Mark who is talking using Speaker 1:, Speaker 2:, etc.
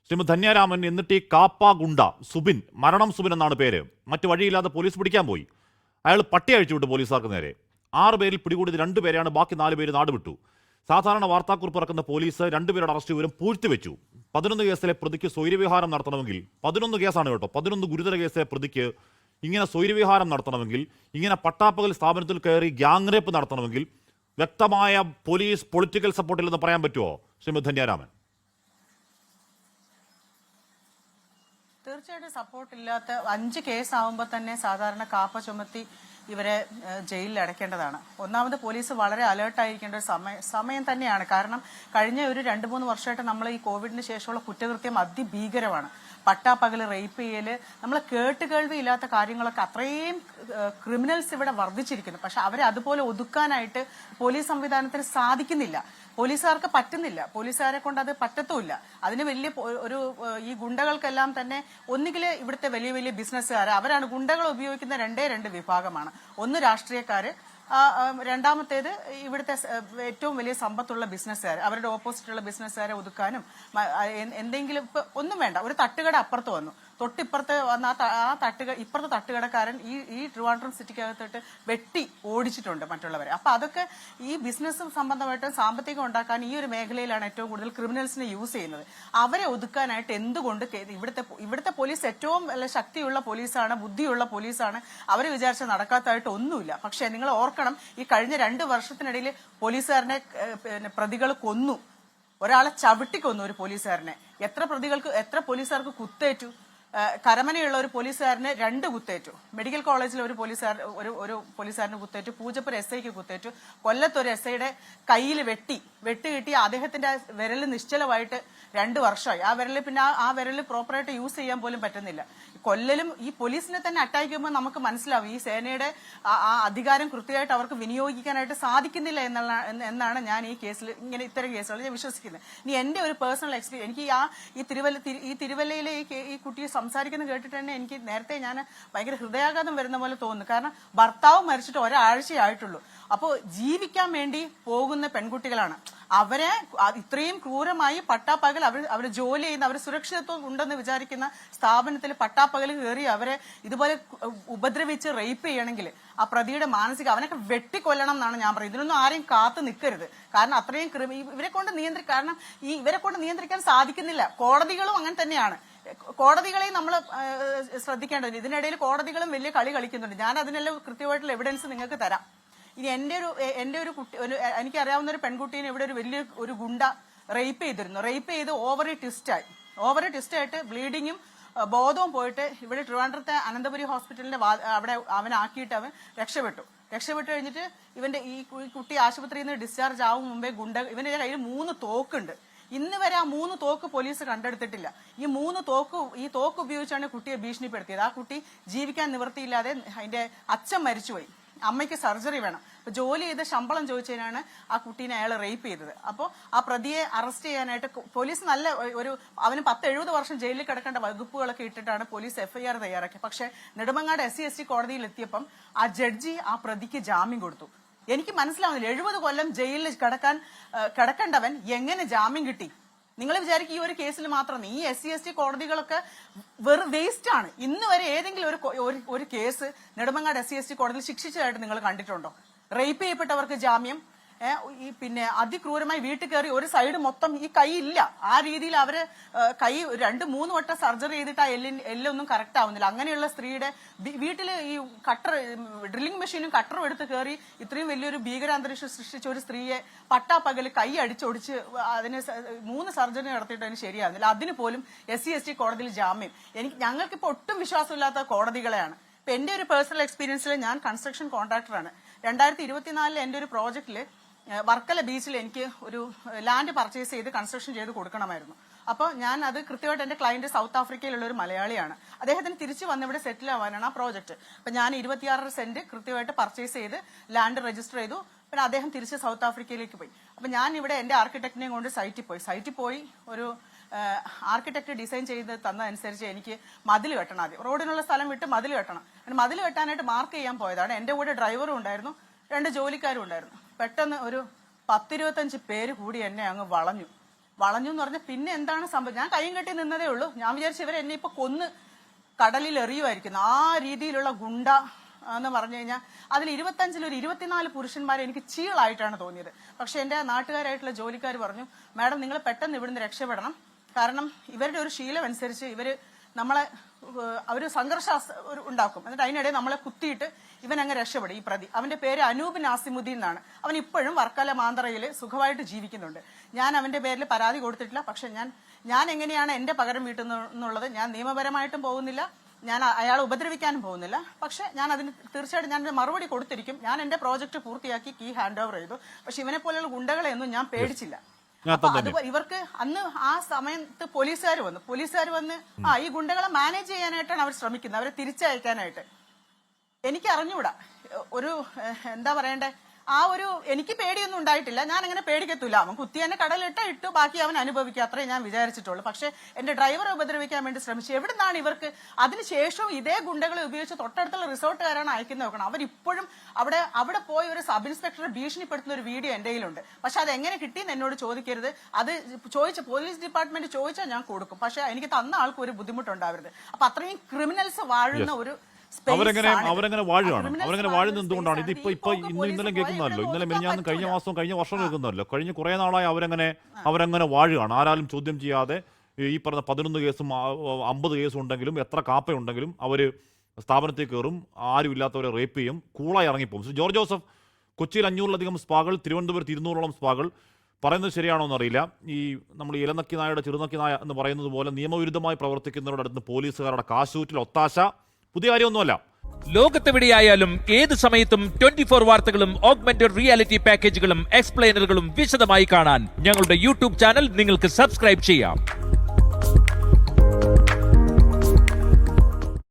Speaker 1: ശ്രീമതി ധന്യാരാമൻ. എന്നിട്ട് ഈ കാപ്പ ഗുണ്ട സുബിൻ, മരണം സുബിൻ എന്നാണ് പേര്, മറ്റു വഴിയില്ലാതെ പോലീസ് പിടിക്കാൻ പോയി. അയാൾ പട്ടി അഴിച്ചു വിട്ടു പോലീസുകാർക്ക് നേരെ. 6 പേരിൽ പിടികൂടിയത് 2 പേരെയാണ്, ബാക്കി 4 പേര് നാടുവിട്ടു. സാധാരണ വാർത്താക്കുറിപ്പ് ഇറക്കുന്ന പോലീസ് 2 പേരുടെ അറസ്റ്റ് വിവരം പൂഴ്ത്തിവെച്ചു. 11 കേസിലെ പ്രതിക്ക് സ്വൈരവിഹാരം നടത്തണമെങ്കിൽ, 11 കേസാണ് കേട്ടോ, 11 ഗുരുതര കേസിലെ പ്രതിക്ക് ഇങ്ങനെ സ്വൈരവിഹാരം നടത്തണമെങ്കിൽ, ഇങ്ങനെ പട്ടാപ്പകൽ സ്ഥാപനത്തിൽ കയറി ഗ്യാങ് റേപ്പ് നടത്തണമെങ്കിൽ വ്യക്തമായ പോലീസ് പൊളിറ്റിക്കൽ സപ്പോർട്ടില്ലെന്ന് പറയാൻ പറ്റുമോ ശ്രീമതി ധന്യാരാമൻ?
Speaker 2: തീർച്ചയായിട്ടും സപ്പോർട്ടില്ലാത്ത 5 കേസാവുമ്പോൾ തന്നെ സാധാരണ കാപ്പ ചുമത്തി ഇവരെ ജയിലിൽ അടയ്ക്കേണ്ടതാണ്. ഒന്നാമത് പോലീസ് വളരെ അലേർട്ടായിരിക്കേണ്ട ഒരു സമയം തന്നെയാണ്. കാരണം കഴിഞ്ഞ ഒരു 2-3 വർഷമായിട്ട് നമ്മൾ ഈ കോവിഡിന് ശേഷമുള്ള കുറ്റകൃത്യം അതിഭീകരമാണ്. പട്ടാപ്പകല് റേപ്പ് ചെയ്യല്, നമ്മൾ കേട്ടുകേൾവിയില്ലാത്ത കാര്യങ്ങളൊക്കെ അത്രയും ക്രിമിനൽസ് ഇവിടെ വർദ്ധിച്ചിരിക്കുന്നു. പക്ഷെ അവരെ അതുപോലെ ഒതുക്കാനായിട്ട് പോലീസ് സംവിധാനത്തിന് സാധിക്കുന്നില്ല, പോലീസുകാർക്ക് പറ്റുന്നില്ല, പോലീസുകാരെ കൊണ്ട് അത് പറ്റത്തുമില്ല. അതിന് വലിയ ഒരു ഈ ഗുണ്ടകൾക്കെല്ലാം തന്നെ ഒന്നുകിൽ ഇവിടുത്തെ വലിയ വലിയ ബിസിനസ്സുകാർ, അവരാണ് ഗുണ്ടകൾ ഉപയോഗിക്കുന്ന 2 വിഭാഗമാണ്. ഒന്ന് രാഷ്ട്രീയക്കാര്, രണ്ടാമത്തേത് ഇവിടുത്തെ ഏറ്റവും വലിയ സമ്പത്തുള്ള ബിസിനസ്സുകാർ. അവരുടെ ഓപ്പോസിറ്റുള്ള ബിസിനസ്സുകാരെ ഒതുക്കാനും എന്തെങ്കിലും ഒന്നും വേണ്ട, ഒരു തട്ടുകട അപ്പുറത്ത് വന്നു, തൊട്ടിപ്പുറത്ത് വന്ന ഇപ്പുറത്തെ തട്ടുകടക്കാരൻ ഈ ട്രിവാൻഡ്രം സിറ്റിക്കകത്തോട്ട് വെട്ടി ഓടിച്ചിട്ടുണ്ട് മറ്റുള്ളവരെ. അപ്പൊ അതൊക്കെ ഈ ബിസിനസ് സംബന്ധമായിട്ട് സാമ്പത്തികം ഉണ്ടാക്കാൻ ഈ ഒരു മേഖലയിലാണ് ഏറ്റവും കൂടുതൽ ക്രിമിനൽസിനെ യൂസ് ചെയ്യുന്നത്. അവരെ ഒതുക്കാനായിട്ട് എന്തുകൊണ്ട് ഇവിടുത്തെ പോലീസ് ഏറ്റവും ശക്തിയുള്ള പോലീസാണ്, ബുദ്ധിയുള്ള പോലീസാണ്, അവരെ വിചാരിച്ച നടക്കാത്തതായിട്ട് ഒന്നുമില്ല. പക്ഷെ നിങ്ങൾ ഓർക്കണം, ഈ കഴിഞ്ഞ 2 വർഷത്തിനിടയിൽ പോലീസുകാരനെ പ്രതികൾ കൊന്നു, ഒരാളെ ചവിട്ടിക്കൊന്നു ഒരു പോലീസുകാരനെ. എത്ര പോലീസുകാർക്ക് കുത്തേറ്റു? കരമനയുള്ള ഒരു പോലീസുകാരന് 2 കുത്തേറ്റു, മെഡിക്കൽ കോളേജിൽ ഒരു പോലീസുകാരന് കുത്തേറ്റു, പൂജപ്പുര SIക്ക് കുത്തേറ്റു, കൊല്ലത്തൊരു SIയുടെ കയ്യിൽ വെട്ട് കിട്ടി. അദ്ദേഹത്തിന്റെ വിരൽ നിശ്ചലമായിട്ട് 2 വർഷമായി. ആ വിരൽ പിന്നെ ആ വിരൽ പ്രോപ്പറായിട്ട് യൂസ് ചെയ്യാൻ പോലും പറ്റുന്നില്ല. കൊല്ലലും ഈ പോലീസിനെ തന്നെ അറ്റാക്ക് ചെയ്യുമ്പോൾ നമുക്ക് മനസ്സിലാവും ഈ സേനയുടെ ആ അധികാരം കൃത്യമായിട്ട് അവർക്ക് വിനിയോഗിക്കാനായിട്ട് സാധിക്കുന്നില്ല എന്നാണ് ഞാൻ ഈ കേസിൽ ഇത്തരം കേസുകൾ ഞാൻ വിശ്വസിക്കുന്നത്. ഇനി എന്റെ ഒരു പേഴ്സണൽ എക്സ്പീരിയൻസ്, എനിക്ക് ഈ തിരുവല്ലയിലെ ഈ കുട്ടിയെ സംസാരിക്കുന്നത് കേട്ടിട്ട് തന്നെ എനിക്ക് നേരത്തെ ഞാൻ ഭയങ്കര ഹൃദയാഘാതം വരുന്ന പോലെ തോന്നുന്നു. കാരണം ഭർത്താവ് മരിച്ചിട്ട് ഒരാഴ്ചയായിട്ടുള്ളൂ. അപ്പോൾ ജീവിക്കാൻ വേണ്ടി പോകുന്ന പെൺകുട്ടികളാണ്. അവരെ ഇത്രയും ക്രൂരമായി പട്ടാപ്പകൽ അവർ ജോലി ചെയ്യുന്ന, അവർ സുരക്ഷിതത്വം ഉണ്ടെന്ന് വിചാരിക്കുന്ന സ്ഥാപനത്തിൽ പട്ടാപ്പകൽ കയറി അവരെ ഇതുപോലെ ഉപദ്രവിച്ച് റേപ്പ് ചെയ്യണമെങ്കിൽ ആ പ്രതിയുടെ അവനൊക്കെ വെട്ടിക്കൊല്ലണം എന്നാണ് ഞാൻ പറയുന്നത്. ഇതിനൊന്നും ആരെയും കാത്തു നിൽക്കരുത്. കാരണം അത്രയും ഇവരെ കൊണ്ട് നിയന്ത്രിക്കാൻ സാധിക്കുന്നില്ല. കോടതികളും അങ്ങനെ തന്നെയാണ്. കോടതികളെയും നമ്മൾ ശ്രദ്ധിക്കേണ്ടത്. ഇതിനിടയിൽ കോടതികളും വലിയ കളി കളിക്കുന്നുണ്ട്. ഞാൻ അതിനെല്ലാം കൃത്യമായിട്ടുള്ള എവിഡൻസ് നിങ്ങൾക്ക് തരാം. ഇനി എന്റെ ഒരു കുട്ടി, എനിക്കറിയാവുന്ന ഒരു പെൺകുട്ടീനെ ഇവിടെ ഒരു ഗുണ്ട റേപ്പ് ചെയ്തിരുന്നു. റേപ്പ് ചെയ്ത് ഓവറി ട്വിസ്റ്റായിട്ട് ബ്ലീഡിങ്ങും ബോധവും പോയിട്ട് ഇവിടെ ട്രിവാൻഡ്രത്തെ അനന്തപുരി ഹോസ്പിറ്റലിന്റെ അവിടെ അവനാക്കിയിട്ട് അവൻ രക്ഷപ്പെട്ടു കഴിഞ്ഞിട്ട് ഈ കുട്ടി ആശുപത്രിയിൽ നിന്ന് ഡിസ്ചാർജ് ആവും മുമ്പേ ഇവന്റെ കയ്യിൽ 3 തോക്കുണ്ട്. ഇന്ന് വരെ ആ 3 തോക്ക് പോലീസ് കണ്ടെടുത്തിട്ടില്ല. ഈ തോക്ക് ഉപയോഗിച്ചാണ് കുട്ടിയെ ഭീഷണിപ്പെടുത്തിയത്. ആ കുട്ടി ജീവിക്കാൻ നിവൃത്തിയില്ലാതെ അതിന്റെ അച്ഛൻ മരിച്ചുപോയി, അമ്മയ്ക്ക് സർജറി വേണം. അപ്പൊ ജോലി ചെയ്ത് ശമ്പളം ചോദിച്ചതിനാണ് ആ കുട്ടീനെ അയാൾ റേപ്പ് ചെയ്തത്. അപ്പോൾ ആ പ്രതിയെ അറസ്റ്റ് ചെയ്യാനായിട്ട് പോലീസ് അവന് 10-70 വർഷം ജയിലിൽ കിടക്കേണ്ട വകുപ്പുകളൊക്കെ ഇട്ടിട്ടാണ് പോലീസ് FIR തയ്യാറാക്കിയത്. പക്ഷെ നെടുമങ്ങാട് SC/ST കോടതിയിൽ എത്തിയപ്പം ആ ജഡ്ജി ആ പ്രതിക്ക് ജാമ്യം കൊടുത്തു. എനിക്ക് മനസ്സിലാവുന്നില്ല, 70 കൊല്ലം ജയിലിൽ കിടക്കേണ്ടവൻ എങ്ങനെ ജാമ്യം കിട്ടി? നിങ്ങൾ വിചാരിക്കും ഈ ഒരു കേസിൽ മാത്രം ഈ SC/ST കോടതികളൊക്കെ വെറും വേസ്റ്റ് ആണ്. ഇന്ന് വരെ ഏതെങ്കിലും ഒരു കേസ് നെടുമങ്ങാട് SC/ST കോടതിയിൽ ശിക്ഷിച്ചതായിട്ട് നിങ്ങൾ കണ്ടിട്ടുണ്ടോ? റേപ്പ് ചെയ്യപ്പെട്ടവർക്ക് ജാമ്യം, പിന്നെ അതിക്രൂരമായി വീട്ടിൽ കയറി ഒരു സൈഡ് മൊത്തം ഈ കൈ ഇല്ല, ആ രീതിയിൽ അവര് കൈ 2-3 വട്ടം സർജറി ചെയ്തിട്ട് ആ എല്ലൊന്നും കറക്റ്റ് ആവുന്നില്ല. അങ്ങനെയുള്ള സ്ത്രീയുടെ വീട്ടില് ഈ ഡ്രില്ലിംഗ് മെഷീനും കട്ടറും എടുത്ത് കയറി ഇത്രയും വലിയൊരു ഭീകരാന്തരീക്ഷം സൃഷ്ടിച്ച ഒരു സ്ത്രീയെ പട്ടാപ്പകല് കൈ അടിച്ചൊടിച്ച് അതിന് 3 സർജറി നടത്തിയിട്ട് അതിന് ശരിയാവുന്നില്ല. അതിന് പോലും SC/ST കോടതിയിൽ ജാമ്യം. ഞങ്ങൾക്കിപ്പോ ഒട്ടും വിശ്വാസമില്ലാത്ത കോടതികളെയാണ്. ഇപ്പൊ എന്റെ ഒരു പേഴ്സണൽ എക്സ്പീരിയൻസിൽ, ഞാൻ കൺസ്ട്രക്ഷൻ കോൺട്രാക്ടറാണ്. 2024 എന്റെ ഒരു പ്രോജക്റ്റില് വർക്കല ബീച്ചിൽ എനിക്ക് ഒരു ലാൻഡ് പർച്ചേസ് ചെയ്ത് കൺസ്ട്രക്ഷൻ ചെയ്ത് കൊടുക്കണമായിരുന്നു. അപ്പോൾ ഞാൻ അത് കൃത്യമായിട്ട്, എന്റെ ക്ലയന്റ് സൗത്ത് ആഫ്രിക്കയിലുള്ള ഒരു മലയാളിയാണ്, അദ്ദേഹത്തിന് തിരിച്ചു വന്ന് ഇവിടെ സെറ്റിൽ ആവാനാണ് ആ പ്രോജക്ട്. അപ്പൊ ഞാൻ 26 സെന്റ് കൃത്യമായിട്ട് പർച്ചേസ് ചെയ്ത് ലാൻഡ് രജിസ്റ്റർ ചെയ്തു. പിന്നെ അദ്ദേഹം തിരിച്ച് സൗത്ത് ആഫ്രിക്കയിലേക്ക് പോയി. അപ്പൊ ഞാൻ ഇവിടെ എന്റെ ആർക്കിടെക്ടിനെയും കൊണ്ട് സൈറ്റിൽ പോയി ഒരു ആർക്കിടെക്ട് ഡിസൈൻ ചെയ്ത് തന്നതനുസരിച്ച് എനിക്ക് മതിൽ കെട്ടണം. ആദ്യം റോഡിനുള്ള സ്ഥലം വിട്ട് മതിൽ കെട്ടണം. മതിൽ കെട്ടാനായിട്ട് മാർക്ക് ചെയ്യാൻ പോയതാണ്. എന്റെ കൂടെ ഡ്രൈവറും ഉണ്ടായിരുന്നു, 2 ജോലിക്കാരും ഉണ്ടായിരുന്നു. പെട്ടെന്ന് ഒരു 10-25 പേര് കൂടി എന്നെ അങ്ങ് വളഞ്ഞു എന്ന് പറഞ്ഞാൽ പിന്നെ എന്താണ് സംഭവം? ഞാൻ കൈയും കെട്ടി നിന്നതേ ഉള്ളൂ. ഞാൻ വിചാരിച്ചു ഇവരെ എന്നെ ഇപ്പൊ കൊന്ന് കടലിൽ എറിയുമായിരിക്കുന്നു. ആ രീതിയിലുള്ള ഗുണ്ട എന്ന് പറഞ്ഞു കഴിഞ്ഞാൽ അതിൽ 25 ഒരു 24 പുരുഷന്മാരെ എനിക്ക് ചീളായിട്ടാണ് തോന്നിയത്. പക്ഷെ എന്റെ നാട്ടുകാരായിട്ടുള്ള ജോലിക്കാർ പറഞ്ഞു, മാഡം നിങ്ങൾ പെട്ടെന്ന് ഇവിടുന്ന് രക്ഷപ്പെടണം, കാരണം ഇവരുടെ ഒരു ശീലം അനുസരിച്ച് ഇവര് നമ്മളെ അവര് സംഘർഷം ഉണ്ടാക്കും, എന്നിട്ട് അതിനിടെ നമ്മളെ കുത്തിയിട്ട് ഇവൻ അങ്ങ് രക്ഷപ്പെടും. ഈ പ്രതി, അവന്റെ പേര് അനൂപ് നാസിമുദ്ദീൻ എന്നാണ്. അവൻ ഇപ്പോഴും വർക്കല മാന്തറയിൽ സുഖമായിട്ട് ജീവിക്കുന്നുണ്ട്. ഞാൻ അവന്റെ പേരിൽ പരാതി കൊടുത്തിട്ടില്ല. പക്ഷെ ഞാൻ എങ്ങനെയാണ് എന്റെ പകരം വീട്ടുന്നുള്ളത് ഞാൻ നിയമപരമായിട്ടും പോകുന്നില്ല, ഞാൻ അയാളെ ഉപദ്രവിക്കാനും പോകുന്നില്ല. പക്ഷെ ഞാൻ അതിന് തീർച്ചയായിട്ടും ഞാൻ മറുപടി കൊടുത്തിരിക്കും. ഞാൻ എന്റെ പ്രോജക്ട് പൂർത്തിയാക്കി കീ ഹാൻഡ് ഓവർ ചെയ്തു. പക്ഷെ ഇവനെ പോലെയുള്ള ഗുണ്ടകളെയൊന്നും ഞാൻ പേടിച്ചില്ല. ഇവർക്ക് അന്ന് ആ സമയത്ത് പോലീസുകാർ വന്ന് ഈ ഗുണ്ടകളെ മാനേജ് ചെയ്യാനായിട്ടാണ് അവർ ശ്രമിക്കുന്നത്, അവരെ തിരിച്ചയക്കാനായിട്ട്. എനിക്ക് അറിഞ്ഞുകൂടാ, ഒരു എന്താ പറയണ്ടേ, ആ ഒരു എനിക്ക് പേടിയൊന്നും ഉണ്ടായിട്ടില്ല. ഞാൻ അങ്ങനെ പേടിക്കത്തില്ല. അവൻ കുത്തി എന്നെ കടലിട്ടു, ബാക്കി അവൻ അനുഭവിക്കുക, അത്രേ ഞാൻ വിചാരിച്ചിട്ടുള്ളൂ. പക്ഷെ എന്റെ ഡ്രൈവറെ ഉപദ്രവിക്കാൻ വേണ്ടി ശ്രമിച്ചു. എവിടുന്നാണ് ഇവർക്ക് അതിനുശേഷവും ഇതേ ഗുണ്ടകളെ ഉപയോഗിച്ച് തൊട്ടടുത്തുള്ള റിസോർട്ടുകാരാണ് അയക്കുന്നത് നോക്കണം. അവരിപ്പോഴും അവിടെ പോയി ഒരു സബ് ഇൻസ്പെക്ടറെ ഭീഷണിപ്പെടുത്തുന്ന ഒരു വീഡിയോ എന്റെ കയ്യിലുണ്ട്. പക്ഷെ അത് എങ്ങനെ കിട്ടിയെന്ന് എന്നോട് ചോദിക്കരുത്. അത് പോലീസ് ഡിപ്പാർട്ട്മെന്റ് ചോദിച്ചാൽ ഞാൻ കൊടുക്കും. പക്ഷെ എനിക്ക് തന്ന ആൾക്ക് ഒരു ബുദ്ധിമുട്ടുണ്ടാവരുത്. അപ്പൊ അത്രയും ക്രിമിനൽസ് വാഴുന്ന ഒരു
Speaker 1: അവരെങ്ങനെ വാഴുകയാണ്. അവരെങ്ങനെ വാഴുന്നത് എന്തുകൊണ്ടാണ്? ഇപ്പൊ ഇന്നലെ കേൾക്കുന്നതല്ലോ, ഇന്നലെ മിനിഞ്ഞാന്ന് കഴിഞ്ഞ മാസം കഴിഞ്ഞ വർഷം കേൾക്കുന്നതല്ലോ. കഴിഞ്ഞ കുറെ നാളായി അവരെങ്ങനെ വാഴുകയാണ്. ആരാലും ചോദ്യം ചെയ്യാതെ ഈ പറഞ്ഞ 11 കേസും 50 കേസും ഉണ്ടെങ്കിലും എത്ര കാപ്പയുണ്ടെങ്കിലും അവര് സ്ഥാപനത്തിൽ കയറും, ആരും ഇല്ലാത്തവരെ റേപ്പ് ചെയ്യും, കൂളായി ഇറങ്ങിപ്പോകും. ജോർജ് ജോസഫ്, കൊച്ചിയിൽ 500-ലധികം സ്പാകൾ, തിരുവനന്തപുരത്ത് 200-ഓളം സ്പാകൾ. പറയുന്നത് ശരിയാണോ എന്നറിയില്ല. ഈ നമ്മൾ ഇലനക്കി നായയുടെ ചെറുനക്കി നായ എന്ന് പറയുന്നത് പോലെ നിയമവിരുദ്ധമായി പ്രവർത്തിക്കുന്നവരുടെ അടുത്ത് പോലീസുകാരുടെ കാശൂറ്റിൽ ഒത്താശ പുതിയ കാര്യമൊന്നുമല്ല.
Speaker 3: ലോകത്തെവിടെയായാലും ഏത് സമയത്തും 24 വാർത്തകളും ഓഗ്മെന്റഡ് റിയാലിറ്റി പാക്കേജുകളും എക്സ്പ്ലെയിനറുകളും വിശദമായി കാണാൻ ഞങ്ങളുടെ യൂട്യൂബ് ചാനൽ നിങ്ങൾക്ക് സബ്സ്ക്രൈബ് ചെയ്യാം.